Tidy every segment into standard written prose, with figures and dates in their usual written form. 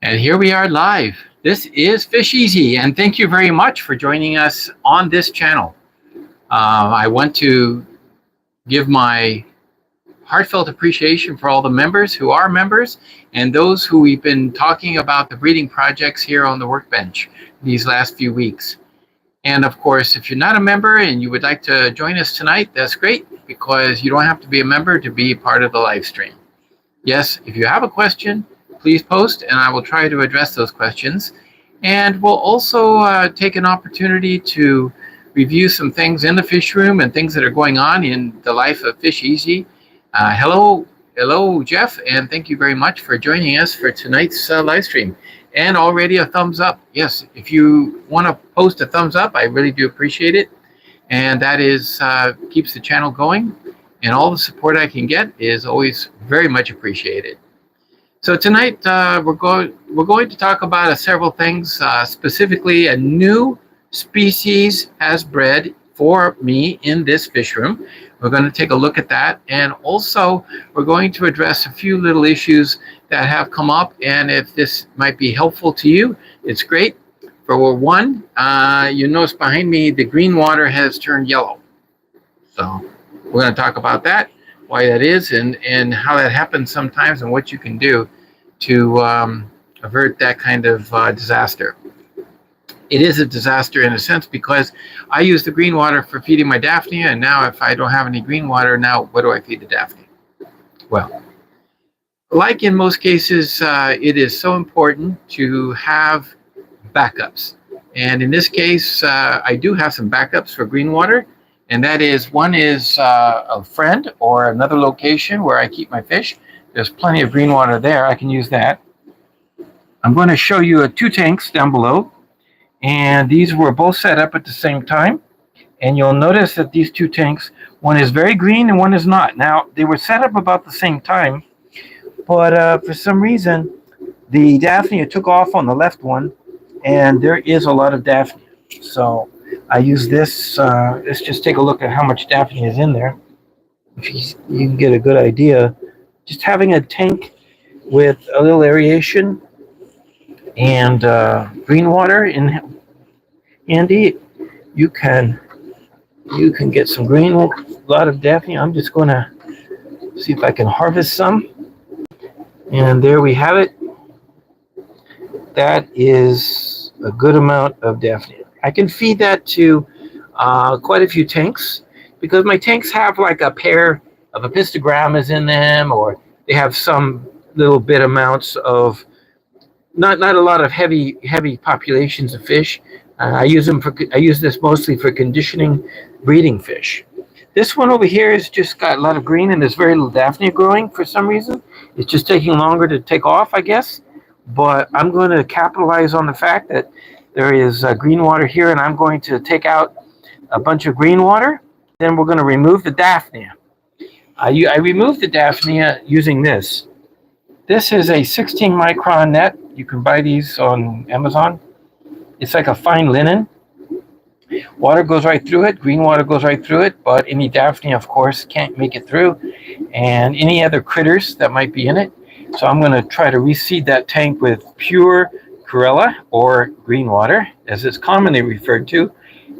And here we are live. This is FishEZ, and thank you very much for joining us on this channel. I want to give my heartfelt appreciation for all the members who are members and those who we've been talking about the breeding projects here on the workbench these last few weeks. And of course, if you're not a member and you would like to join us tonight, that's great, because you don't have to be a member to be part of the live stream. Yes, if you have a question, please post and I will try to address those questions. And we'll also take an opportunity to review some things in the fish room and things that are going on in the life of FishEZ. Hello, Jeff, and thank you very much for joining us for tonight's live stream. And already a thumbs up. Yes, if you want to post a thumbs up, I really do appreciate it. And that is keeps the channel going. And all the support I can get is always very much appreciated. So tonight we're going to talk about several things. Specifically, a new species has bred for me in this fish room. We're going to take a look at that, and also we're going to address a few little issues that have come up. And if this might be helpful to you, it's great. For one, you notice behind me the green water has turned yellow. So we're going to talk about that, why that is, and how that happens sometimes, and what you can do to avert that kind of disaster. It is a disaster in a sense, because I use the green water for feeding my Daphnia, and now if I don't have any green water, now what do I feed the Daphnia? Well, like in most cases, it is so important to have backups. And in this case, I do have some backups for green water. And that is, one is a friend or another location where I keep my fish. There's plenty of green water there. I can use that. I'm going to show you two tanks down below. And these were both set up at the same time. And you'll notice that these two tanks, one is very green and one is not. Now, they were set up about the same time. But for some reason, the Daphnia took off on the left one. And there is a lot of Daphnia. So I use this. Let's just take a look at how much Daphnia is in there. If you can get a good idea. Just having a tank with a little aeration and green water in handy, you can get some green, a lot of Daphnia. I'm just going to see if I can harvest some. And there we have it. That is a good amount of Daphnia. I can feed that to quite a few tanks, because my tanks have like a pair of apistogrammas in them, or they have some little bit amounts of not a lot of heavy populations of fish. I use this mostly for conditioning breeding fish. This one over here has just got a lot of green, and there's very little Daphnia growing for some reason. It's just taking longer to take off, I guess. But I'm going to capitalize on the fact that there is green water here, and I'm going to take out a bunch of green water. Then we're going to remove the Daphnia. I removed the Daphnia using this. This is a 16 micron net. You can buy these on Amazon. It's like a fine linen. Water goes right through it. Green water goes right through it. But any Daphnia, of course, can't make it through. And any other critters that might be in it. So I'm going to try to reseed that tank with pure Chlorella, or green water, as it's commonly referred to.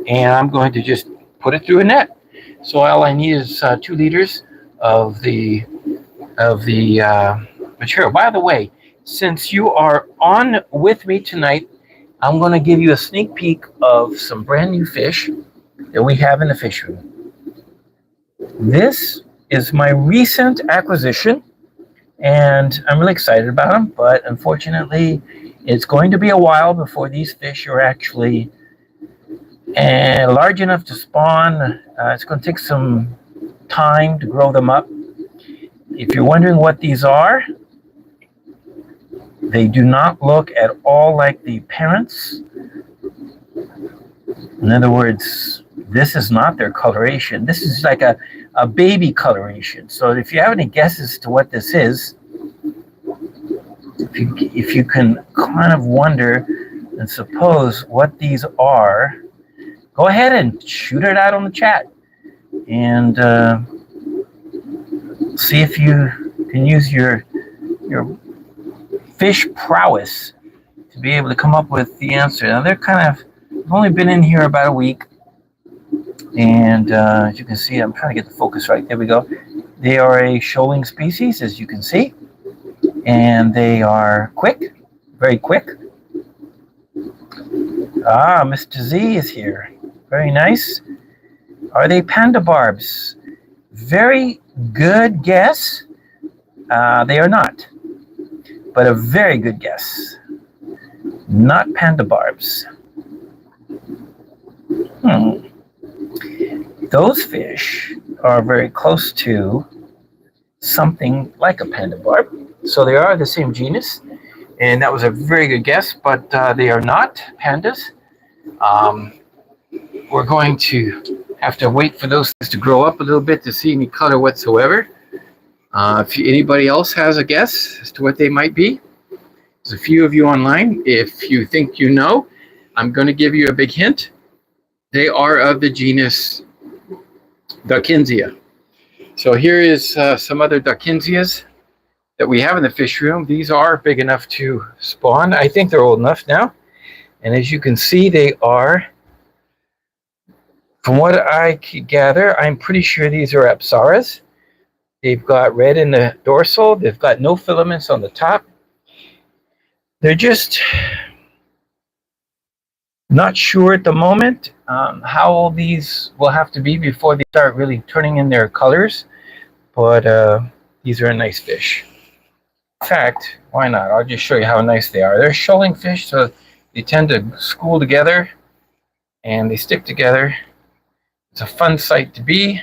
And I'm going to just put it through a net. So all I need is 2 liters of the material. By the way, since you are on with me tonight, I'm going to give you a sneak peek of some brand new fish that we have in the fish room. This is my recent acquisition, and I'm really excited about them, but unfortunately, it's going to be a while before these fish are actually large enough to spawn. It's going to take some time to grow them up. If you're wondering what these are, they do not look at all like the parents. In other words, this is not their coloration. This is like a baby coloration. So if you have any guesses to what this is, if you can kind of wonder and suppose what these are, go ahead and shoot it out on the chat. And see if you can use your fish prowess to be able to come up with the answer. Now they're I've only been in here about a week, and as you can see, I'm trying to get the focus right. There we go. They are a shoaling species, as you can see, and they are quick, very quick. Ah, Mr. Z is here. Very nice. Are they panda barbs? Very good guess. They are not, but a very good guess. Not panda barbs. Those fish are very close to something like a panda barb. So they are the same genus, and that was a very good guess, but they are not pandas. We're going to have to wait for those to grow up a little bit to see any color whatsoever. If anybody else has a guess as to what they might be, there's a few of you online. If you think you know, I'm going to give you a big hint. They are of the genus Dickensia. So here is some other Dickensias that we have in the fish room. These are big enough to spawn. I think they're old enough now. And as you can see, they are, from what I could gather, I'm pretty sure these are Apsaras. They've got red in the dorsal. They've got no filaments on the top. They're just not sure at the moment how old these will have to be before they start really turning in their colors. But these are a nice fish. In fact, why not? I'll just show you how nice they are. They're shoaling fish, so they tend to school together and they stick together. It's a fun sight to be.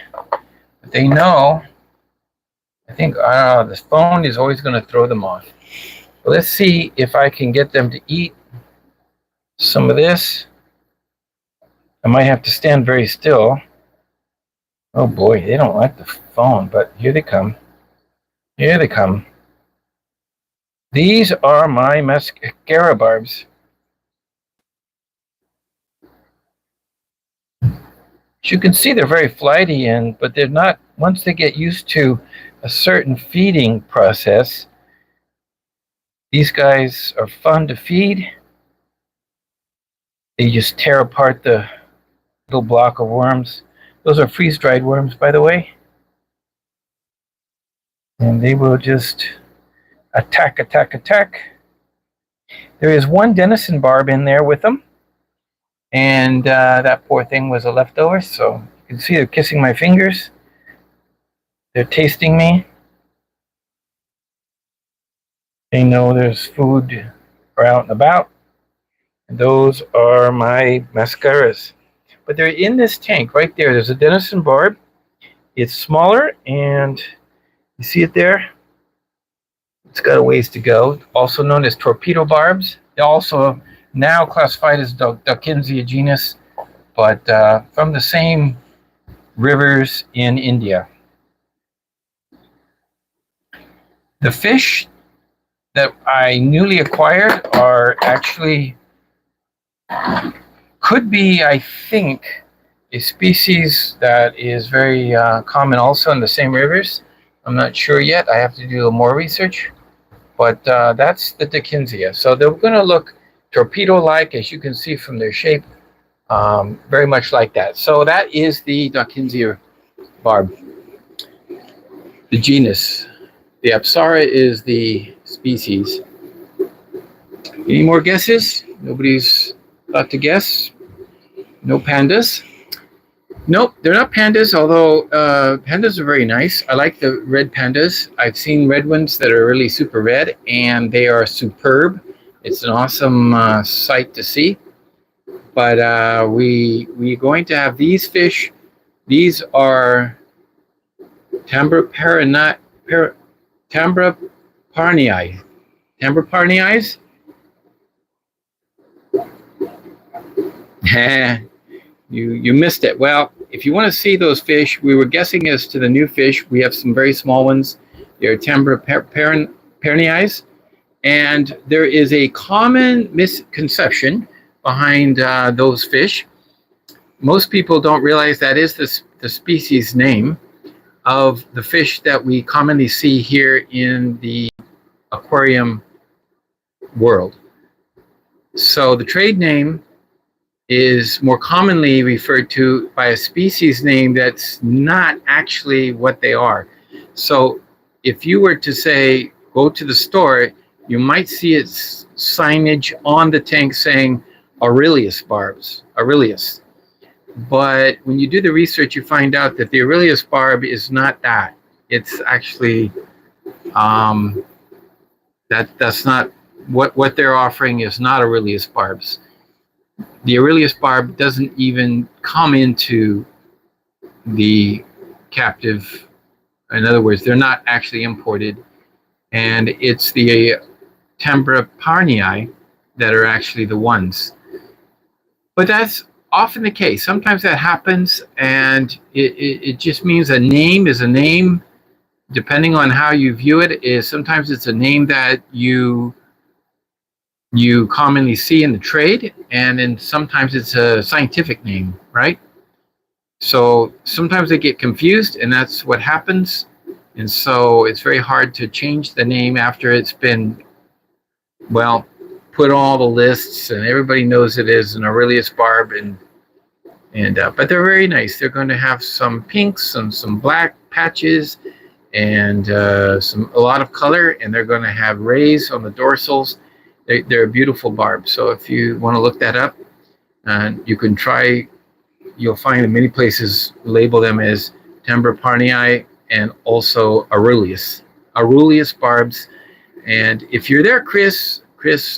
But they know, I think, this phone is always going to throw them off. But let's see if I can get them to eat some of this. I might have to stand very still. Oh boy, they don't like the phone, but here they come. Here they come. These are my mascara barbs. As you can see, they're very flighty, but they're not, once they get used to a certain feeding process, these guys are fun to feed. They just tear apart the little block of worms. Those are freeze-dried worms, by the way. And they will just attack, attack, attack. There is one denison barb in there with them. And that poor thing was a leftover. So you can see they're kissing my fingers. They're tasting me. They know there's food out and about. And those are my mascaras. But they're in this tank right there. There's a denison barb. It's smaller, and you see it there? It's got a ways to go. Also known as torpedo barbs. They're also now classified as Dickensia genus, but from the same rivers in India. The fish that I newly acquired are actually, could be, I think, a species that is very common also in the same rivers. I'm not sure yet. I have to do a little more research. But that's the Dickensia. So they're going to look torpedo-like, as you can see from their shape, very much like that. So that is the Dickensia barb, the genus. The Apsara is the species. Any more guesses? Nobody's got to guess? No pandas? Nope, they're not pandas, although pandas are very nice. I like the red pandas. I've seen red ones that are really super red, and they are superb. It's an awesome sight to see. But we're going to have these fish. These are Tambraparnii. Tambraparnii? You missed it. Well, if you want to see those fish, we were guessing as to the new fish. We have some very small ones. They're Tambraparnii. And there is a common misconception behind those fish. Most people don't realize that is the species name of the fish that we commonly see here in the aquarium world. So the trade name is more commonly referred to by a species name that's not actually what they are. So if you were to say, go to the store, you might see its signage on the tank saying Aurelius barbs, Aurelius. But when you do the research, you find out that the Aurelius barb is not that. It's actually, that's not what they're offering is not Aurelius barbs. The Aurelius barb doesn't even come into the captive. In other words, they're not actually imported. And it's the Tembraparnii that are actually the ones. But that's often the case. Sometimes that happens, and it just means a name is a name. Depending on how you view it, is sometimes it's a name that you commonly see in the trade, and then sometimes it's a scientific name, right? So sometimes they get confused, and that's what happens. And so it's very hard to change the name after it's been, well, put on all the lists, and everybody knows it is an Aurelius barb, but they're very nice. They're going to have some pinks and some black patches, and a lot of color, and they're going to have rays on the dorsals. They're a beautiful barb. So if you want to look that up, you can try. You'll find in many places label them as Tembraparnii and also Aurelius barbs. And if you're there, Chris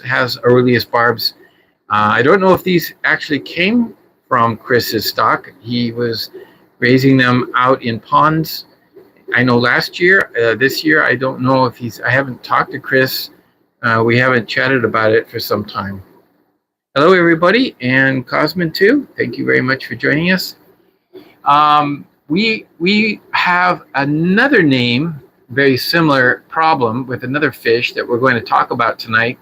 has Aurelius barbs. I don't know if these actually came from Chris's stock. He was raising them out in ponds. I know last year, this year, I don't know if I haven't talked to Chris. We haven't chatted about it for some time. Hello, everybody, and Cosmin too. Thank you very much for joining us. We have another name, very similar problem with another fish that we're going to talk about tonight,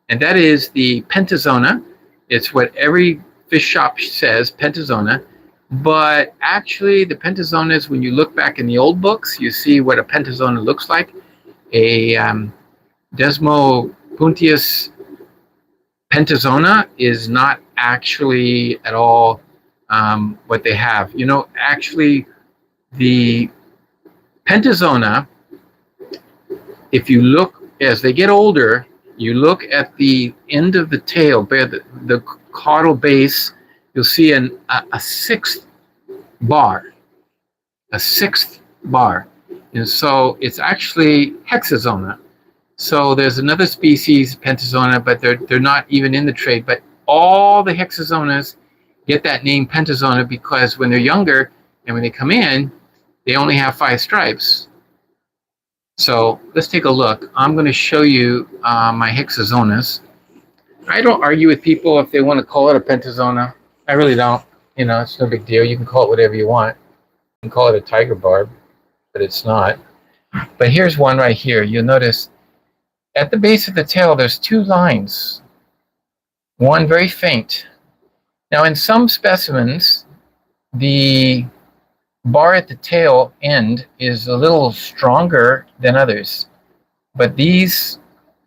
and that is the pentazona. It's what every fish shop says, pentazona. But actually, the pentazonas, when you look back in the old books, you see what a pentazona looks like. A Desmopuntius pentazona is not actually at all what they have. You know, actually, the pentazona, if you look, as they get older, you look at the end of the tail, the caudal base, you'll see a sixth bar, and so it's actually hexazona. So there's another species, pentazona, but they're not even in the trade. But all the hexazonas get that name pentazona because when they're younger and when they come in, they only have 5 stripes. So let's take a look. I'm going to show you my hexazonas. I don't argue with people if they want to call it a pentazona. I really don't. You know, it's no big deal. You can call it whatever you want. You can call it a tiger barb, but it's not. But here's one right here. You'll notice at the base of the tail, there's 2 lines. One very faint. Now, in some specimens, the bar at the tail end is a little stronger than others. But these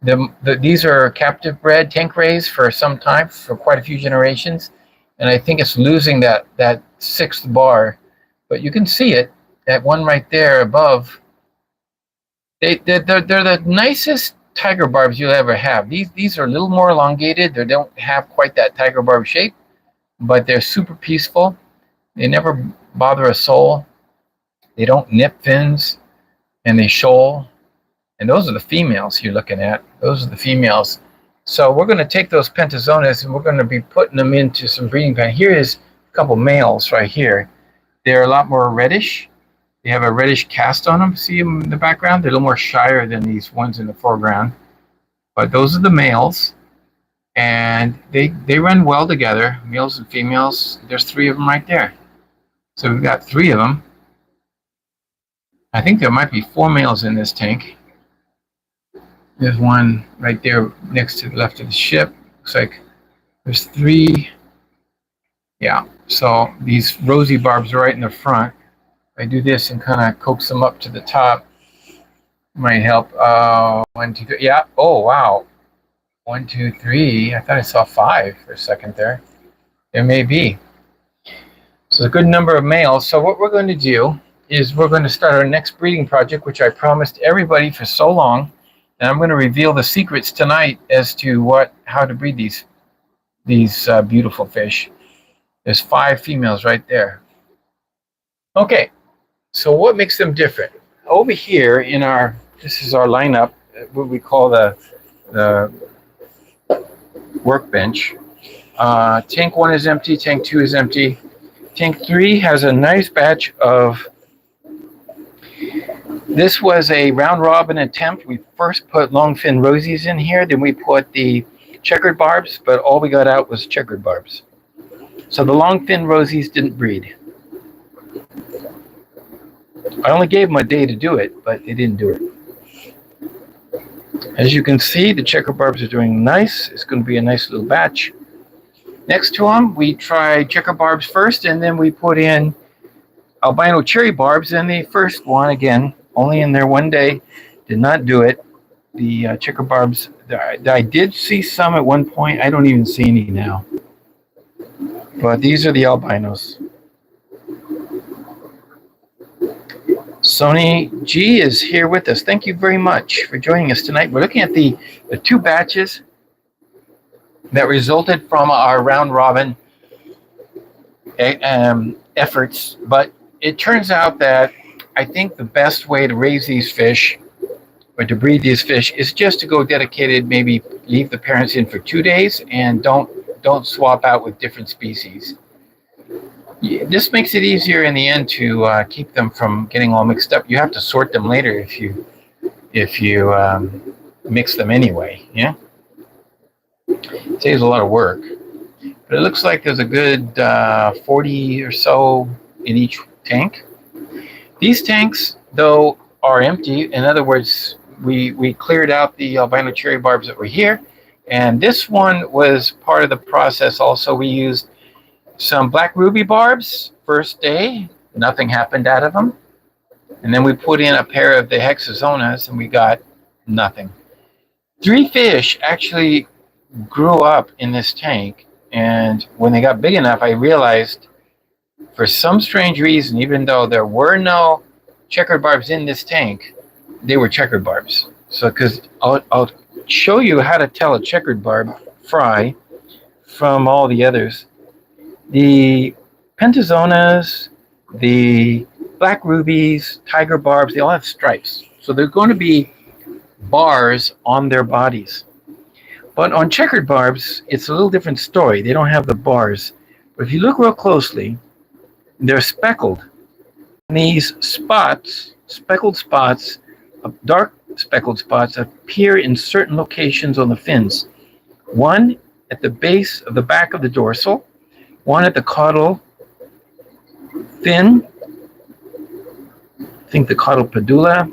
are captive bred tank rays for some time, for quite a few generations. And I think it's losing that 6th bar. But you can see it, that one right there above. They're the nicest tiger barbs you'll ever have. These are a little more elongated. They don't have quite that tiger barb shape, but they're super peaceful. They never bother a soul. They don't nip fins, and they shoal. And those are the females you're looking at. Those are the females. So we're going to take those pentazonas and we're going to be putting them into some breeding pan. Here is a couple males right here. They're a lot more reddish. They have a reddish cast on them. See them in the background? They're a little more shyer than these ones in the foreground. But those are the males. And they run well together, males and females. There's 3 of them right there. So we've got 3 of them. I think there might be 4 males in this tank. There's one right there next to the left of the ship. Looks like there's 3. Yeah, so these rosy barbs are right in the front. I do this and kind of coax them up to the top. Might help. 1, 2, 3. Yeah. Oh, wow. 1, 2, 3. I thought I saw 5 for a second there. There may be. So a good number of males. So what we're going to do is we're going to start our next breeding project, which I promised everybody for so long. And I'm going to reveal the secrets tonight as to how to breed these beautiful fish. There's 5 females right there. Okay, so what makes them different? Over here in this is our lineup, what we call the workbench. Tank 1 is empty, tank 2 is empty. Tank 3 has a nice batch of, this was a round robin attempt. We first put longfin rosies in here, then we put the checkered barbs, but all we got out was checkered barbs. So the longfin rosies didn't breed. I only gave them a day to do it, but they didn't do it. As you can see, the checkered barbs are doing nice. It's going to be a nice little batch. Next to them, we tried checker barbs first, and then we put in albino cherry barbs. And the first one, again, only in there one day, did not do it. The checker barbs, I did see some at one point. I don't even see any now. But these are the albinos. Sony G is here with us. Thank you very much for joining us tonight. We're looking at the 2 batches that resulted from our round robin efforts, but it turns out that I think the best way to raise these fish or to breed these fish is just to go dedicated, maybe leave the parents in for 2 days and don't swap out with different species. This makes it easier in the end to keep them from getting all mixed up. You have to sort them later if you mix them anyway, yeah? It saves a lot of work. But it looks like there's a good 40 or so in each tank. These tanks, though, are empty. In other words, we cleared out the albino cherry barbs that were here. And this one was part of the process also. We used some black ruby barbs first day. Nothing happened out of them. And then we put in a pair of the hexazonas and we got nothing. 3 fish actually grew up in this tank, and when they got big enough, I realized for some strange reason, even though there were no checkered barbs in this tank, they were checkered barbs. So because I'll show you how to tell a checkered barb fry from all the others. The pentazonas, the black rubies, tiger barbs, they all have stripes, so they're going to be bars on their bodies. But on checkered barbs, it's a little different story. They don't have the bars. But if you look real closely, they're speckled. And these spots, speckled spots, dark speckled spots, appear in certain locations on the fins. One at the base of the back of the dorsal, one at the caudal fin, I think the caudal pedula,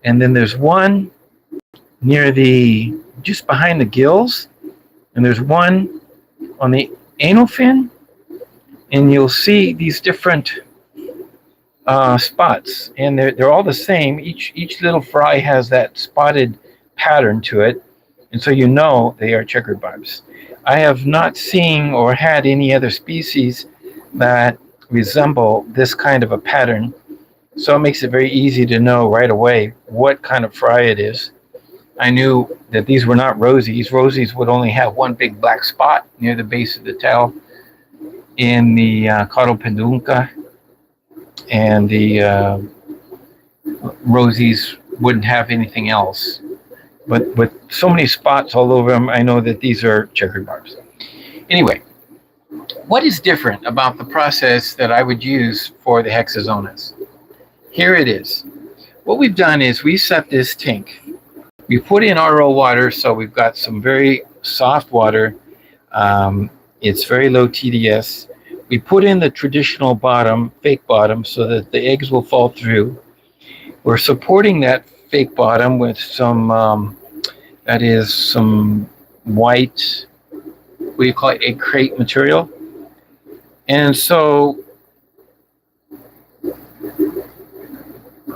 and then there's one near just behind the gills, and there's one on the anal fin, and you'll see these different spots, and they're all the same. Each little fry has that spotted pattern to it, and so you know they are checkered barbs. I have not seen or had any other species that resemble this kind of a pattern, so it makes it very easy to know right away what kind of fry it is. I knew that these were not rosies. Rosies would only have one big black spot near the base of the tail in the caudal peduncle, and the rosies wouldn't have anything else. But with so many spots all over them, I know that these are checkered barbs. Anyway, what is different about the process that I would use for the hexazonas? Here it is. What we've done is we set this tank. We put in RO water, so we've got some very soft water. It's very low TDS. We put in the traditional bottom, fake bottom, so that the eggs will fall through. We're supporting that fake bottom with some, some white, what do you call it, egg crate material. And so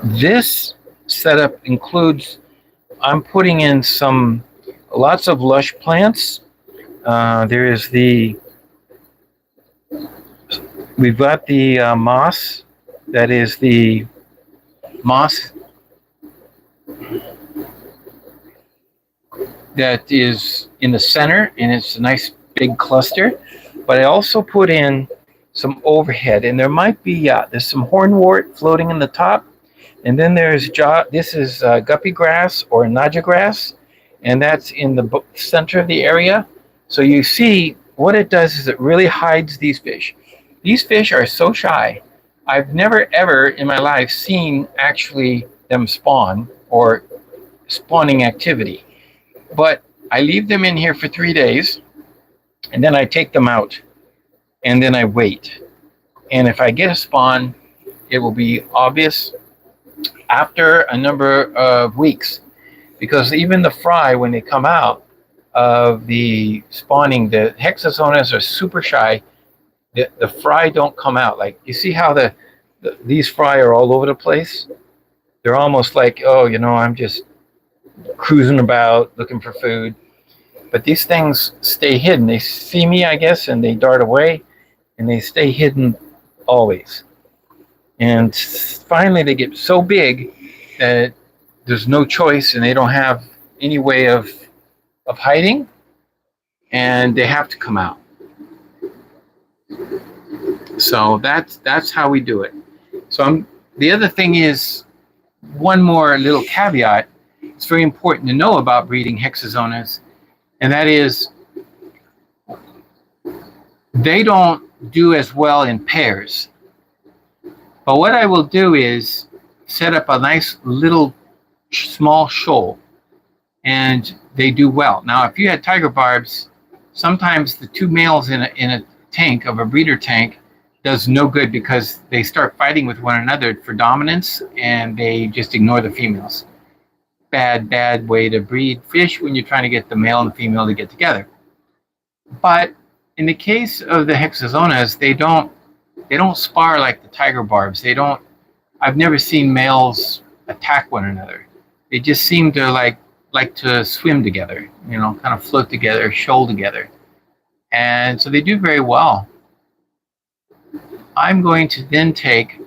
this setup includes, I'm putting in some lots of lush plants. There is we've got the moss. That is the moss that is in the center, and it's a nice big cluster. But I also put in some overhead, and there might be there's some hornwort floating in the top, and then there's this is guppy grass or naja grass, and that's in the center of the area. So you see what it does is it really hides these fish. These fish are so shy. I've never ever in my life seen actually them spawn or spawning activity. But I leave them in here for 3 days, and then I take them out, and then I wait. And if I get a spawn, it will be obvious after a number of weeks, because even the fry, when they come out of the spawning, the hexazonas are super shy. The fry don't come out. Like, you see how these fry are all over the place? They're almost like, oh, I'm just cruising about looking for food. But these things stay hidden. They see me, I guess, and they dart away, and they stay hidden always. And finally they get so big that there's no choice, and they don't have any way of hiding, and they have to come out. So that's how we do it. So the other thing is, one more little caveat. It's very important to know about breeding hexazonas, and that is they don't do as well in pairs. But what I will do is set up a nice little small shoal, and they do well. Now, if you had tiger barbs, sometimes the two males in a tank of a breeder tank does no good, because they start fighting with one another for dominance, and they just ignore the females. Bad way to breed fish when you're trying to get the male and the female to get together. But in the case of the hexazonas, they don't spar like the tiger barbs. I've never seen males attack one another. They just seem to like to swim together, kind of float together, shoal together. And so they do very well. I'm going to then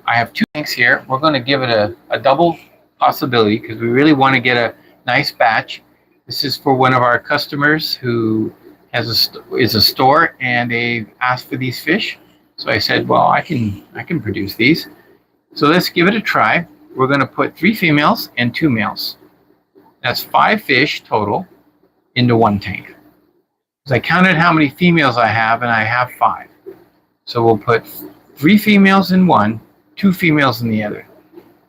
I have 2 tanks here. We're going to give it a double possibility, because we really want to get a nice batch. This is for one of our customers who is a store, and they asked for these fish. So I said, well, I can produce these. So let's give it a try. We're going to put 3 females and 2 males. That's 5 fish total into 1 tank. So I counted how many females I have, and I have 5. So we'll put 3 females in one, 2 females in the other.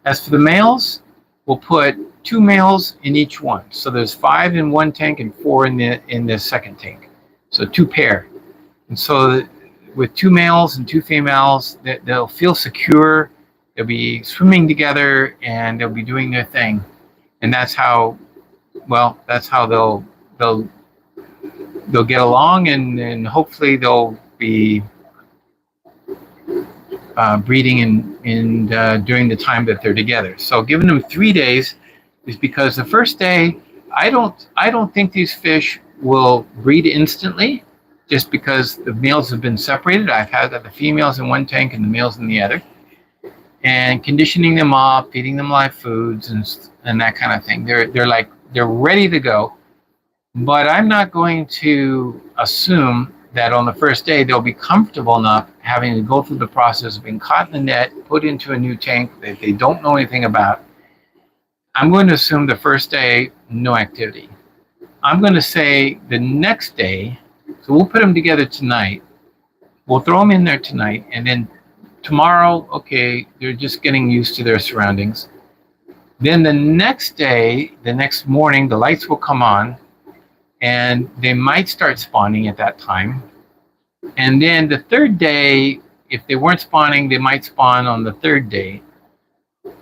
As for the males, we'll put 2 males in each one. So there's 5 in 1 tank and 4 in the second tank. So 2 pair. And so with 2 males and 2 females, they'll feel secure. They'll be swimming together, and they'll be doing their thing. And that's how they'll get along, and hopefully they'll be breeding in during the time that they're together. So giving them 3 days is because the first day, I don't think these fish will breed instantly, just because the males have been separated. I've had the females in 1 tank and the males in the other, and conditioning them up, feeding them live foods and that kind of thing. They're ready to go. But I'm not going to assume that on the first day they'll be comfortable enough having to go through the process of being caught in the net, put into a new tank that they don't know anything about. I'm going to assume the first day, no activity. I'm going to say the next day, so we'll put them together tonight. We'll throw them in there tonight, and then tomorrow, okay, they're just getting used to their surroundings. Then the next day, the next morning, the lights will come on, and they might start spawning at that time. And then the third day, if they weren't spawning, they might spawn on the third day.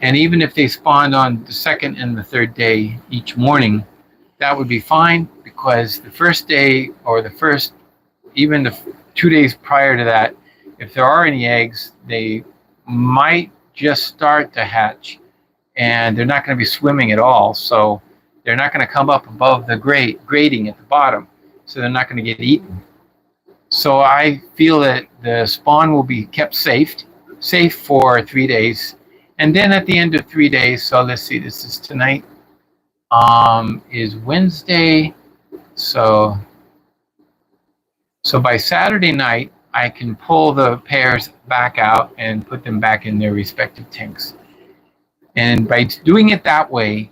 And even if they spawned on the second and the third day each morning, that would be fine, because the first day, or even the 2 days prior to that, if there are any eggs, they might just start to hatch, and they're not going to be swimming at all. So they're not going to come up above the grating at the bottom, so they're not going to get eaten. So I feel that the spawn will be kept safe for 3 days, and then at the end of 3 days, so let's see, this is tonight, is Wednesday, so by Saturday night I can pull the pairs back out and put them back in their respective tanks. And by doing it that way,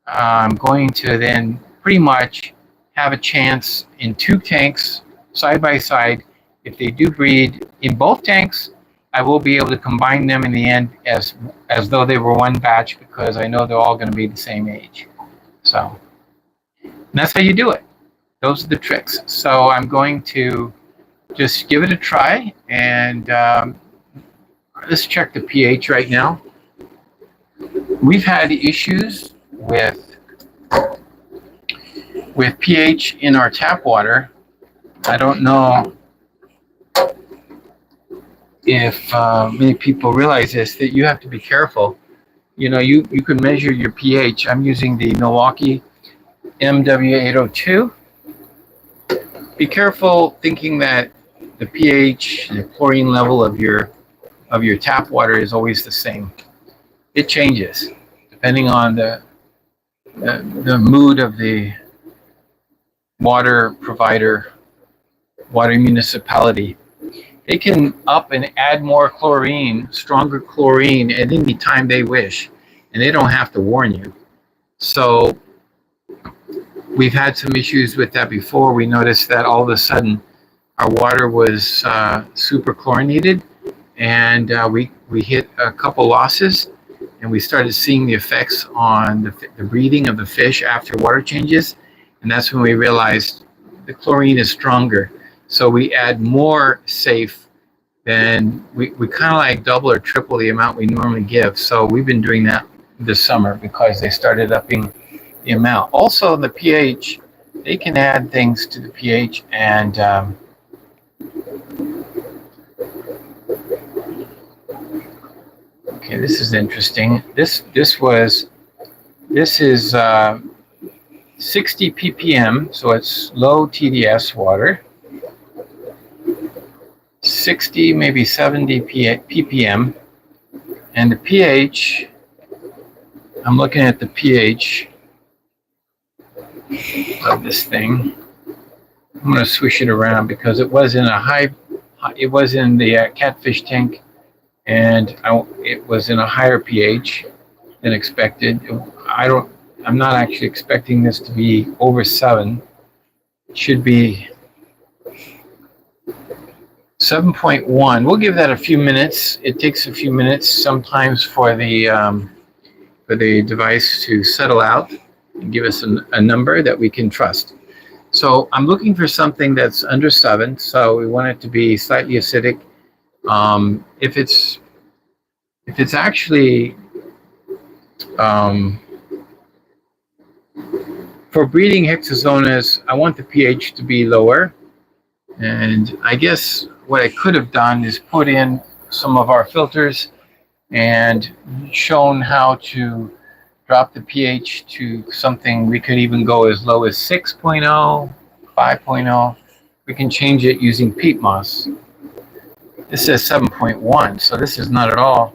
I'm going to then pretty much have a chance in 2 tanks side by side. If they do breed in both tanks, I will be able to combine them in the end as though they were one batch, because I know they're all going to be the same age. So that's how you do it. Those are the tricks. So I'm going to just give it a try, and let's check the pH right now. We've had issues with pH in our tap water. I don't know if many people realize this, that you have to be careful. You know, you can measure your pH. I'm using the Milwaukee MW802. Be careful thinking that the pH, the chlorine level of your tap water is always the same. It changes depending on the mood of the water provider, water municipality. They can up and add more chlorine, stronger chlorine, at any time they wish, and they don't have to warn you. So we've had some issues with that before. We noticed that all of a sudden our water was super chlorinated, and we hit a couple losses, and we started seeing the effects on the breeding of the fish after water changes. And that's when we realized the chlorine is stronger. So we add more safe, then we kind of like double or triple the amount we normally give. So we've been doing that this summer because they started upping the amount. Also the pH, they can add things to the pH, and okay, this is interesting. This is 60 ppm, so it's low TDS water. 60, maybe 70 ppm, and the pH, I'm looking at the pH of this thing. I'm going to swish it around because it was in the catfish tank, and it was in a higher pH than expected. I'm not actually expecting this to be over 7. It should be 7.1. We'll give that a few minutes. It takes a few minutes sometimes for the device to settle out and give us a number that we can trust. So I'm looking for something that's under 7. So we want it to be slightly acidic. If it's actually for breeding hexazonas, I want the pH to be lower. And I guess what I could have done is put in some of our filters and shown how to drop the pH to something. We could even go as low as 6.0, 5.0. We can change it using peat moss. This says 7.1, so this is not at all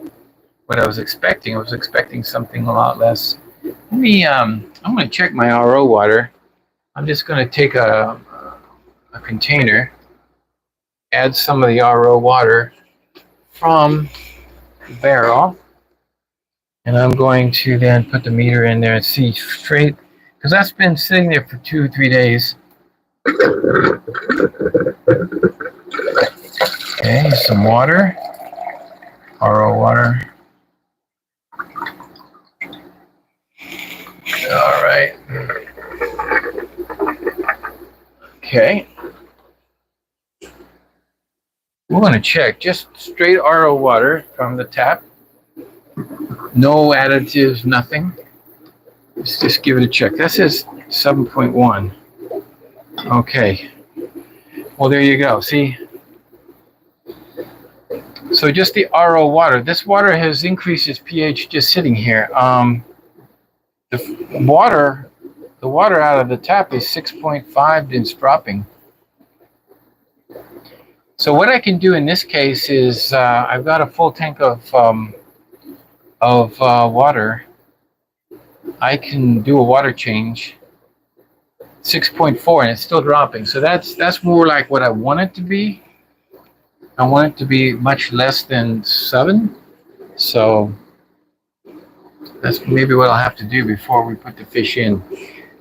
what I was expecting. I was expecting something a lot less. Let me, I'm going to check my RO water. I'm just going to take a container, add some of the RO water from the barrel, and I'm going to then put the meter in there and see straight, because that's been sitting there for 2 or 3 days. Okay, some water, RO water. All right. Okay. We're going to check just straight RO water from the tap. No additives, nothing. Let's just give it a check. That says 7.1. Okay. Well, there you go. See? So just the RO water. This water has increased its pH just sitting here. The water the water out of the tap is 6.5 and it's dropping. So what I can do in this case is I've got a full tank of water. I can do a water change. 6.4 and it's still dropping. So that's more like what I want it to be. I want it to be much less than 7. So that's maybe what I'll have to do before we put the fish in.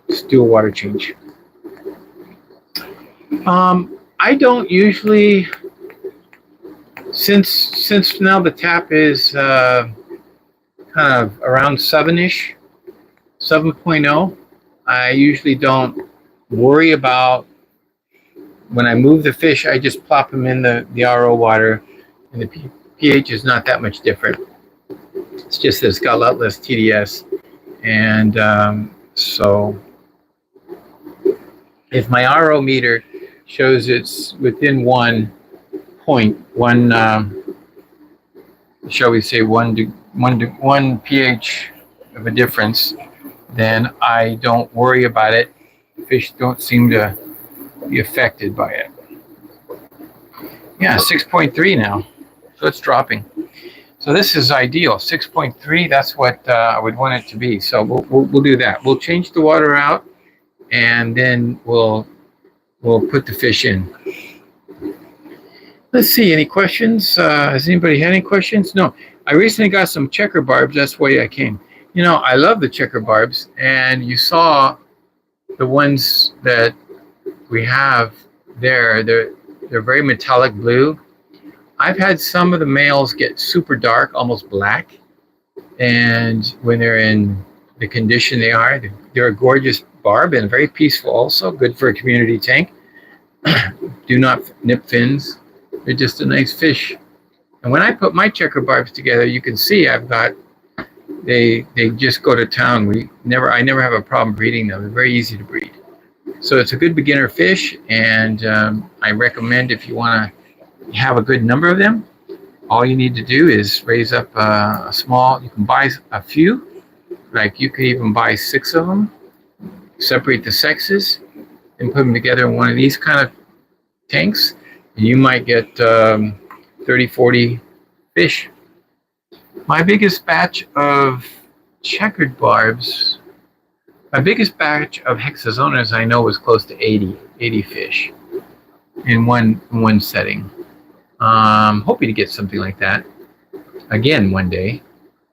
Just do a water change. I don't usually, since now the tap is kind of around 7-ish, 7.0, I usually don't worry about when I move the fish. I just plop them in the RO water, and the pH is not that much different. It's just that it's got a lot less TDS, and so if my RO meter shows it's within 1 shall we say one pH of a difference, then I don't worry about it. Fish don't seem to be affected by it. Yeah, 6.3 now, so it's dropping. So this is ideal. 6.3. That's what I would want it to be. So we'll do that. We'll change the water out, and then we'll put the fish in. Let's see. Any questions? Has anybody had any questions? No. I recently got some checker barbs. That's why I came. You know, I love the checker barbs, and you saw the ones that we have there. They're very metallic blue. I've had some of the males get super dark, almost black, and when they're in the condition they are, they're a gorgeous barb and very peaceful also, good for a community tank. Do not nip fins. They're just a nice fish. And when I put my checker barbs together, you can see I've got, they just go to town. I never have a problem breeding them. They're very easy to breed. So it's a good beginner fish, and I recommend if you want to have a good number of them, all you need to do is raise up a small, you can buy a few, like you could even buy 6 of them, separate the sexes, and put them together in one of these kind of tanks, and you might get 30, 40 fish. My biggest batch of checkered barbs, my biggest batch of hexazonas I know was close to 80 fish in one setting. Hoping to get something like that again one day.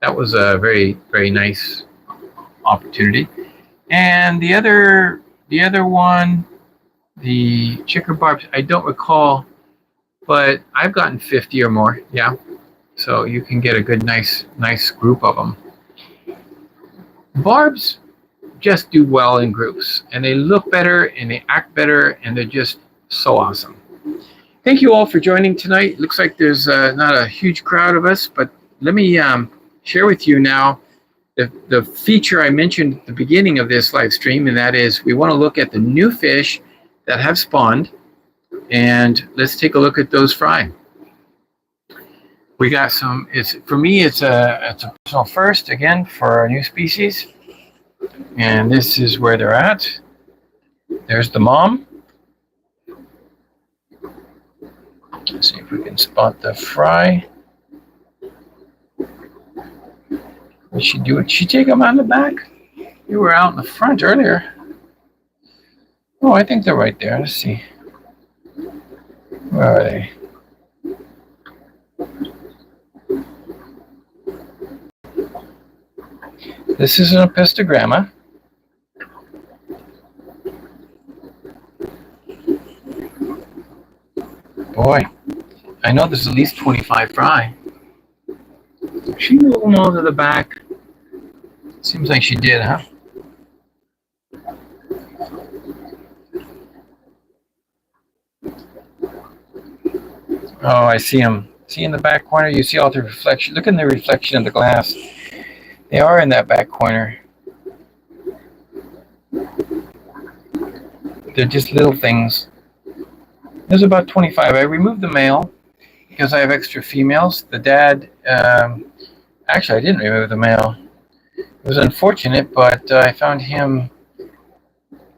That was a very, very nice opportunity. And the other one, the checker barbs, I don't recall, but I've gotten 50 or more. Yeah, so you can get a good, nice group of them. Barbs just do well in groups, and they look better and they act better, and they're just so awesome. Thank you all for joining tonight. Looks like there's not a huge crowd of us, but let me share with you now the feature I mentioned at the beginning of this live stream, and that is we want to look at the new fish that have spawned, and let's take a look at those fry. We got some. For me, it's a personal first again for a new species, and this is where they're at. There's the mom. Let's see if we can spot the fry. Did she do it? She take them on the back? You were out in the front earlier. Oh, I think they're right there. Let's see. Where are they? This is an opistogramma. Boy, I know there's at least 25 fry. She moved them all to the back. Seems like she did, huh? Oh, I see them. See in the back corner? You see all the reflection. Look in the reflection of the glass. They are in that back corner. They're just little things. There's about 25. I removed the male because I have extra females. The dad, actually I didn't remove the male. It was unfortunate, but I found him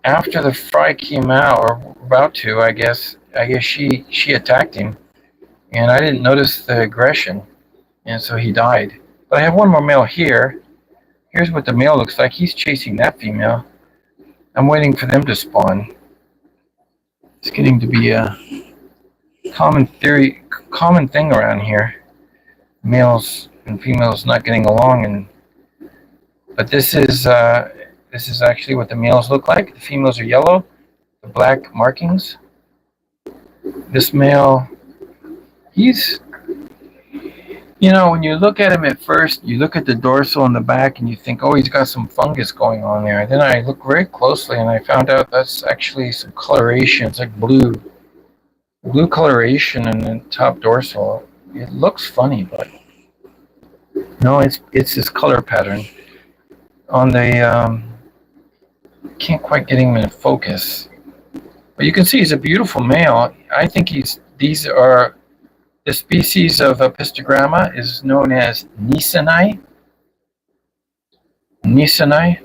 after the fry came out, or about to, I guess she attacked him, and I didn't notice the aggression, and so he died. But I have one more male here. Here's what the male looks like. He's chasing that female. I'm waiting for them to spawn. It's getting to be a common thing around here. Males and females not getting along, but this is actually what the males look like. The females are yellow, the black markings. This male, he's, when you look at him at first, you look at the dorsal and the back and you think, oh, he's got some fungus going on there. Then I look very closely and I found out that's actually some coloration. It's like blue coloration in the top dorsal. It looks funny, but no, it's this color pattern. On the, can't quite get him in focus. But you can see he's a beautiful male. I think these are, the species of Pistogramma is known as Nisani. Nisani.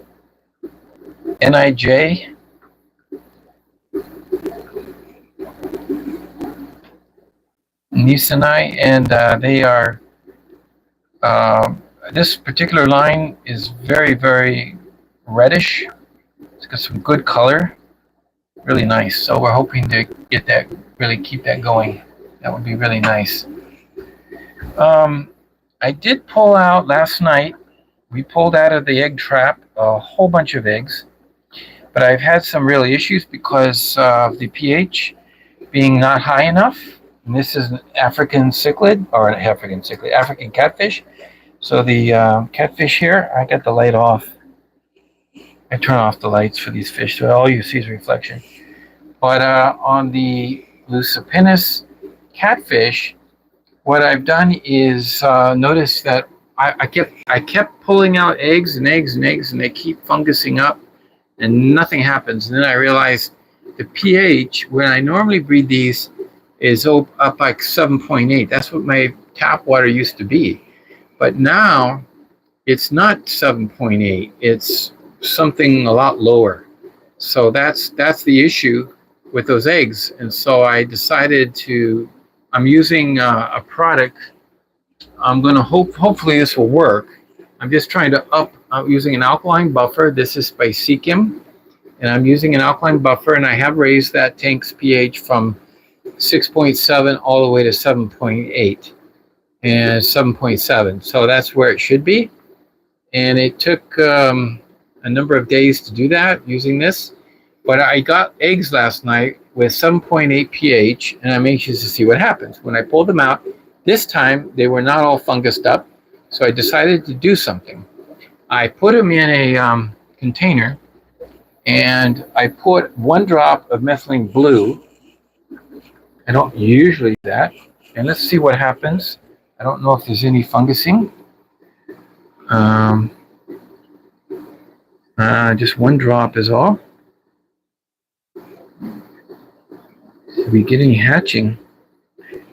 N-I-J. Nisani, and they are, this particular line is very, very reddish. It's got some good color. Really nice. So we're hoping to get that, really keep that going. That would be really nice. I did pull out last night. We pulled out of the egg trap a whole bunch of eggs, but I've had some real issues because of the pH being not high enough. And this is an African cichlid, or an African catfish. So the catfish here, I got the light off. I turn off the lights for these fish, so all you see is reflection. But on the Lucipinus catfish, what I've done is notice that I kept pulling out eggs, and they keep fungusing up, and nothing happens. And then I realized the pH, when I normally breed these, is up like 7.8. That's what my tap water used to be. But now it's not 7.8. It's something a lot lower. So that's the issue with those eggs. And so I decided I'm using a product. I'm going to hopefully this will work. I'm just trying to I'm using an alkaline buffer. This is by Seakim. And I'm using an alkaline buffer, and I have raised that tank's pH from 6.7 all the way to 7.8 and 7.7. So that's where it should be. And it took a number of days to do that using this. But I got eggs last night with 7.8 pH, and I'm anxious to see what happens. When I pulled them out, this time they were not all fungused up, so I decided to do something. I put them in a container, and I put 1 drop of methylene blue. I don't usually do that. And let's see what happens. I don't know if there's any fungusing. Just 1 drop is all. Did we get any hatching?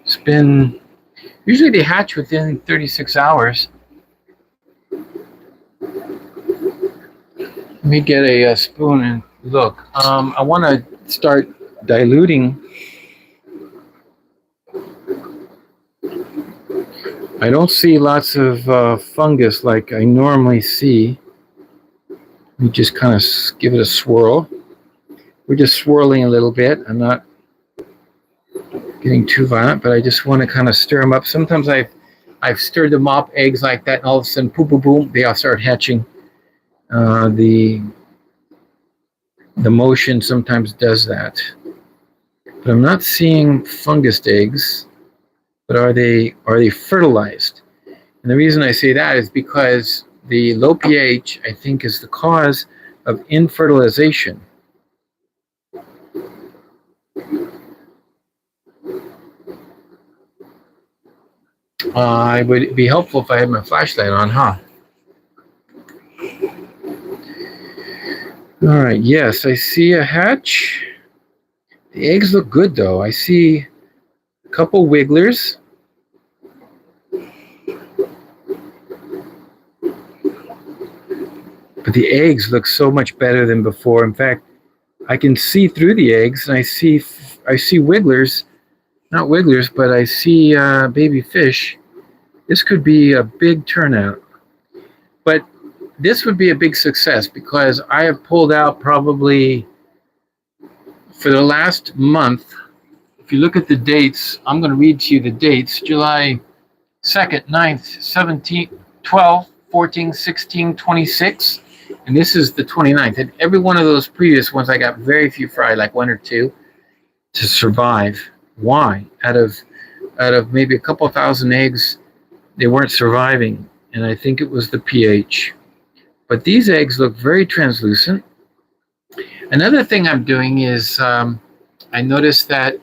It's been, usually they hatch within 36 hours. Let me get a spoon and look. I want to start diluting. I don't see lots of fungus like I normally see. We just kind of give it a swirl. We're just swirling a little bit. I'm not getting too violent, but I just want to kind of stir them up. Sometimes I've stirred them up, eggs like that, and all of a sudden, boom, boom, boom, they all start hatching. The motion sometimes does that. But I'm not seeing fungused eggs. But are they fertilized? And the reason I say that is because the low pH, I think, is the cause of infertilization. It would be helpful if I had my flashlight on, huh? All right, yes, I see a hatch. The eggs look good, though. I see a couple wigglers. But the eggs look so much better than before. In fact, I can see through the eggs, and I see wigglers, not wigglers, but I see baby fish. This could be a big turnout, but this would be a big success because I have pulled out probably for the last month. If you look at the dates, I'm going to read to you the dates: July 2nd, 9th, 17th, 12th, 14th, 16th, 26th, and this is the 29th. And every one of those previous ones, I got very few fry, like one or two, to survive. Why? Out of maybe a couple thousand eggs, they weren't surviving, and I think it was the pH. But these eggs look very translucent. Another thing I'm doing is I noticed that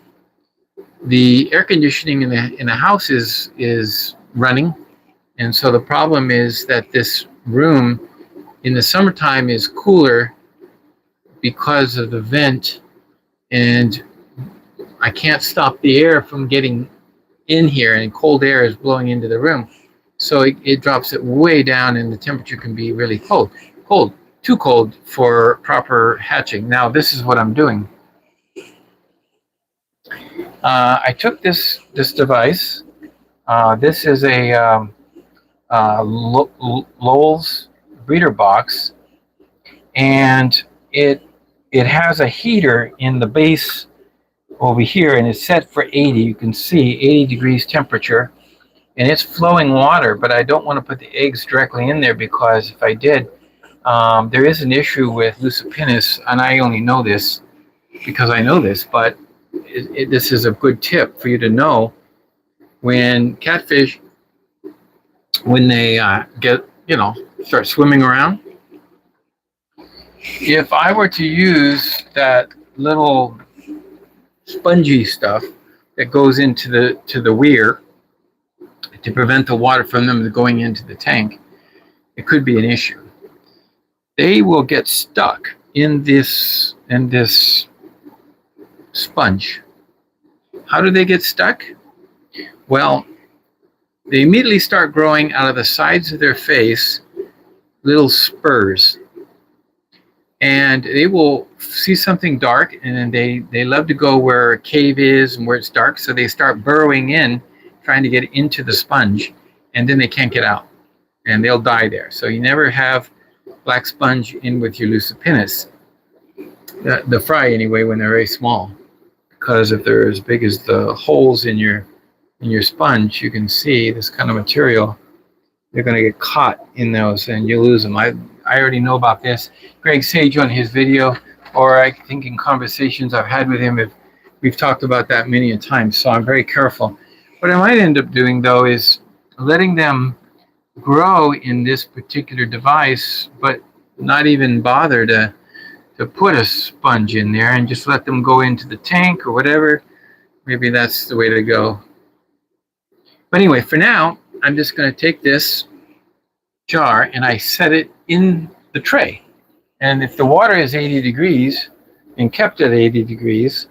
the air conditioning in the house is running, and so the problem is that this room in the summertime is cooler because of the vent, and I can't stop the air from getting in here, and cold air is blowing into the room, so it drops it way down, and the temperature can be really cold, too cold for proper hatching. Now this is what I'm doing. I took this device. This is a Lowell's breeder box, and it has a heater in the base over here, and it's set for 80. You can see 80 degrees temperature, and it's flowing water, but I don't want to put the eggs directly in there because if I did, there is an issue with Lucipennis, and I only know this because I know this, but this is a good tip for you to know when catfish, when they start swimming around. If I were to use that little spongy stuff that goes into the weir to prevent the water from them going into the tank, it could be an issue. They will get stuck in this sponge. How do they get stuck? Well, they immediately start growing out of the sides of their face little spurs, and they will see something dark, and then they love to go where a cave is and where it's dark, so they start burrowing in, trying to get into the sponge, and then they can't get out, and they'll die there. So you never have black sponge in with your Lucipennis, the fry anyway, when they're very small, because if they're as big as the holes in your sponge, you can see this kind of material, they're going to get caught in those and you lose them. I already know about this. Greg Sage on his video, or I think in conversations I've had with him, we've talked about that many a time, so I'm very careful. What I might end up doing though is letting them grow in this particular device, but not even bother to put a sponge in there and just let them go into the tank or whatever. Maybe that's the way to go. But anyway, for now, I'm just going to take this jar and I set it in the tray. And if the water is 80 degrees and kept at 80 degrees,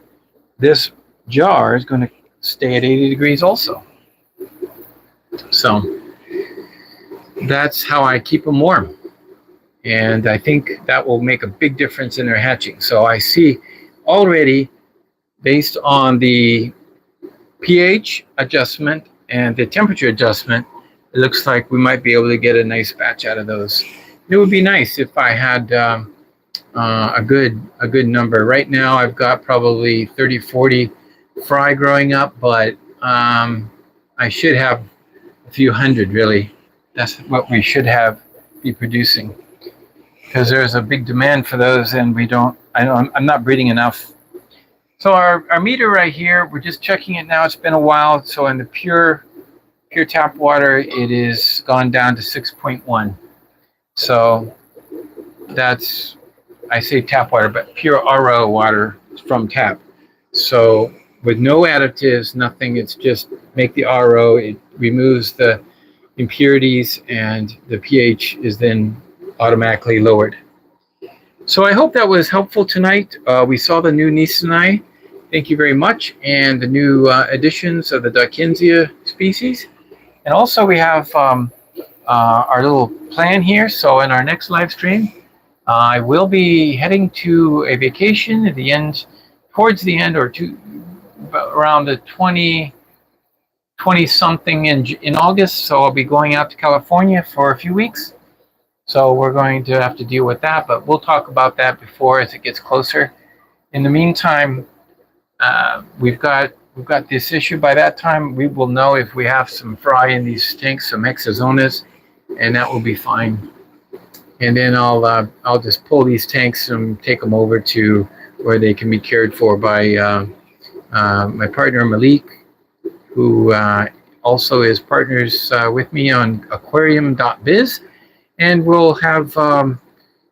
this jar is going to stay at 80 degrees also. So that's how I keep them warm. And I think that will make a big difference in their hatching. So I see already, based on the pH adjustment and the temperature adjustment, it looks like we might be able to get a nice batch out of those. It would be nice if I had a good number. Right now I've got probably 30, 40 fry growing up, but I should have a few hundred really. That's what we should be producing, because there's a big demand for those, and I'm not breeding enough. So our meter right here, we're just checking it now. It's been a while. So in the pure tap water, it is gone down to 6.1. So that's, I say tap water, but pure RO water from tap. So with no additives, nothing, it's just make the RO, it removes the impurities, and the pH is then automatically lowered. So I hope that was helpful tonight. We saw the new Nisonai, thank you very much, and the new additions of the Dickensia species. And also we have our little plan here. So in our next live stream, I will be heading to a vacation at the end, towards the end, or around the 20 something in August. So I'll be going out to California for a few weeks. So we're going to have to deal with that, but we'll talk about that before as it gets closer. In the meantime, we've got this issue. By that time, we will know if we have some fry in these tanks, some hexazonas, and that will be fine. And then I'll just pull these tanks and take them over to where they can be cared for by my partner Malik, who also is partners with me on aquarium.biz, and we'll have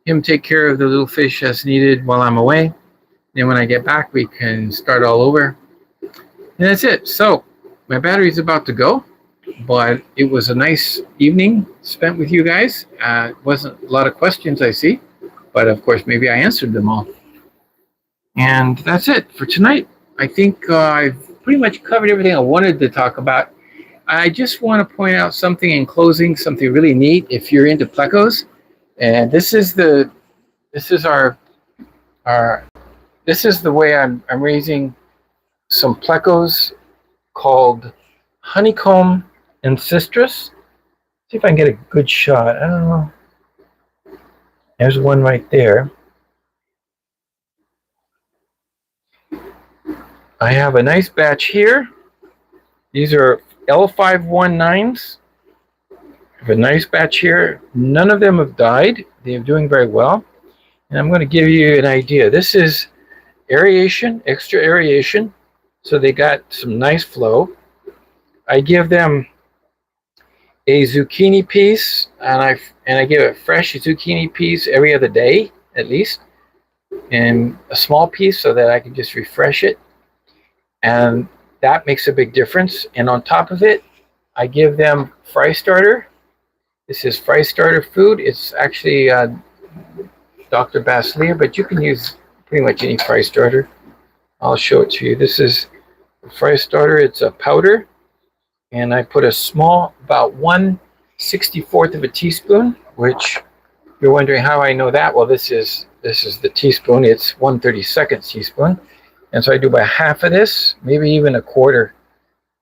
him take care of the little fish as needed while I'm away. Then when I get back, we can start all over. And that's it. So my battery's about to go, but it was a nice evening spent with you guys. It wasn't a lot of questions I see, but of course maybe I answered them all. And that's it for tonight. I think I've pretty much covered everything I wanted to talk about. I just want to point out something in closing, something really neat if you're into plecos. And this is the way I'm raising some plecos called honeycomb and citrus. See if I can get a good shot. I don't know. There's one right there. I have a nice batch here. These are L519s. I have a nice batch here. None of them have died. They're doing very well. And I'm going to give you an idea. This is aeration, extra aeration. So they got some nice flow. I give them a zucchini piece, and I give a fresh zucchini piece every other day at least, and a small piece so that I can just refresh it, and that makes a big difference. And on top of it, I give them fry starter. This is fry starter food. It's actually Dr. Basilier, but you can use pretty much any fry starter. I'll show it to you. This is a fry starter. It's a powder, and I put a small, about 1/64 of a teaspoon, which you're wondering how I know that. Well, this is the teaspoon. It's 1/32 teaspoon, and so I do about half of this, maybe even a quarter.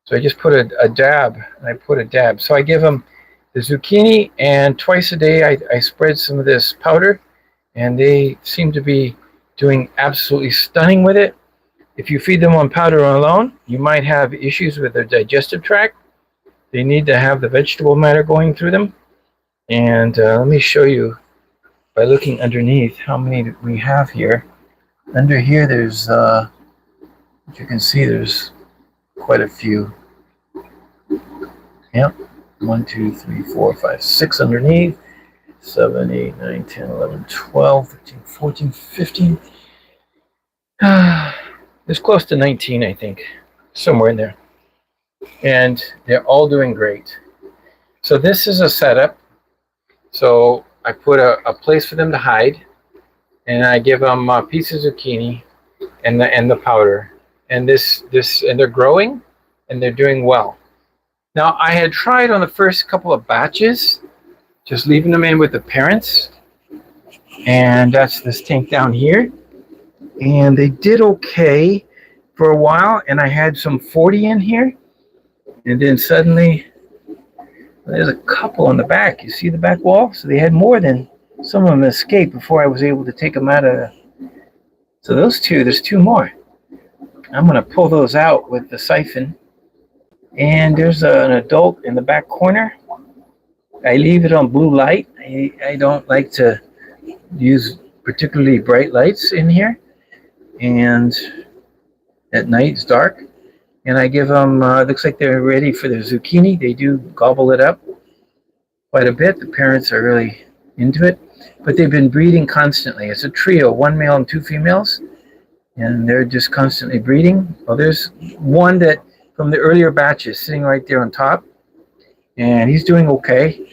So I just put a dab, and I put a dab. So I give them the zucchini, and twice a day I spread some of this powder, and they seem to be doing absolutely stunning with it. If you feed them on powder alone, you might have issues with their digestive tract. They need to have the vegetable matter going through them. And let me show you by looking underneath how many we have here. Under here, there's, as you can see, there's quite a few. Yep, 1, 2, 3, 4, 5, 6 underneath. 7, 8, 9, 10, 11, 12, 13, 14, 15. It's close to 19, I think, somewhere in there. And they're all doing great. So this is a setup. So I put a place for them to hide, and I give them a piece of zucchini and the powder. And and they're growing, and they're doing well. Now I had tried on the first couple of batches, just leaving them in with the parents, and that's this tank down here. And they did okay for a while, and I had some 40 in here, and then suddenly there's a couple on the back. You see the back wall? So they had more than some of them escaped before I was able to take them out of. So those two, there's two more. I'm going to pull those out with the siphon, and there's an adult in the back corner. I leave it on blue light. I don't like to use particularly bright lights in here, and at night it's dark, and I give them, looks like they're ready for their zucchini. They do gobble it up quite a bit. The parents are really into it, but they've been breeding constantly. It's a trio, 1 male and 2 females, and they're just constantly breeding. Well, there's one that from the earlier batches sitting right there on top, and he's doing okay.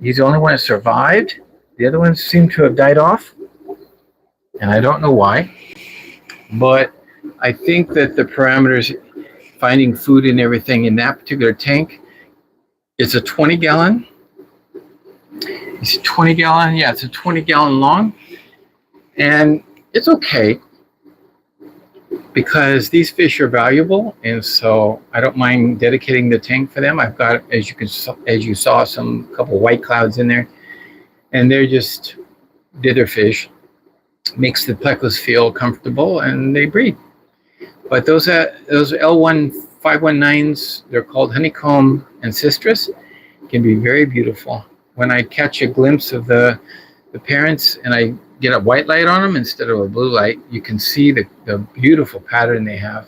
He's the only one that survived. The other ones seem to have died off, and I don't know why, but I think that the parameters, finding food and everything in that particular tank, it's a 20 gallon. It's a 20 gallon, yeah, it's a 20 gallon long. And it's okay because these fish are valuable, and so I don't mind dedicating the tank for them. I've got, as you saw, some couple white clouds in there, and they're just dither fish. Makes the plecos feel comfortable, and they breed. But those L1519s, they're called honeycomb and citrus, can be very beautiful. When I catch a glimpse of the parents and I get a white light on them instead of a blue light, you can see the beautiful pattern they have,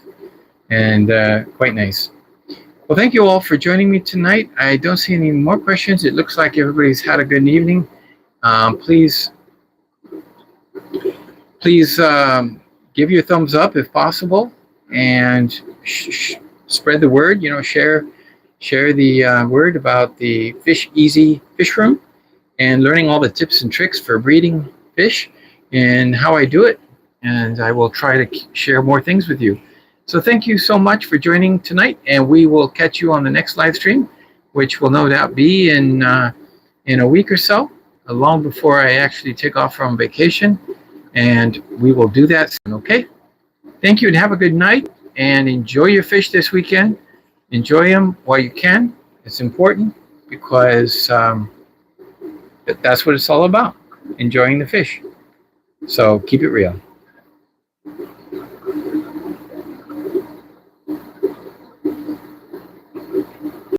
and quite nice. Well, thank you all for joining me tonight. I don't see any more questions. It looks like everybody's had a good evening. Please give your thumbs up if possible, and spread the word. Share the word about the FishEZ fish room and learning all the tips and tricks for breeding fish and how I do it. And I will try to share more things with you. So thank you so much for joining tonight, and we will catch you on the next live stream, which will no doubt be in a week or so, long before I actually take off from vacation. And we will do that soon, okay? Thank you, and have a good night, and enjoy your fish this weekend. Enjoy them while you can. It's important because that's what it's all about, enjoying the fish. So keep it real.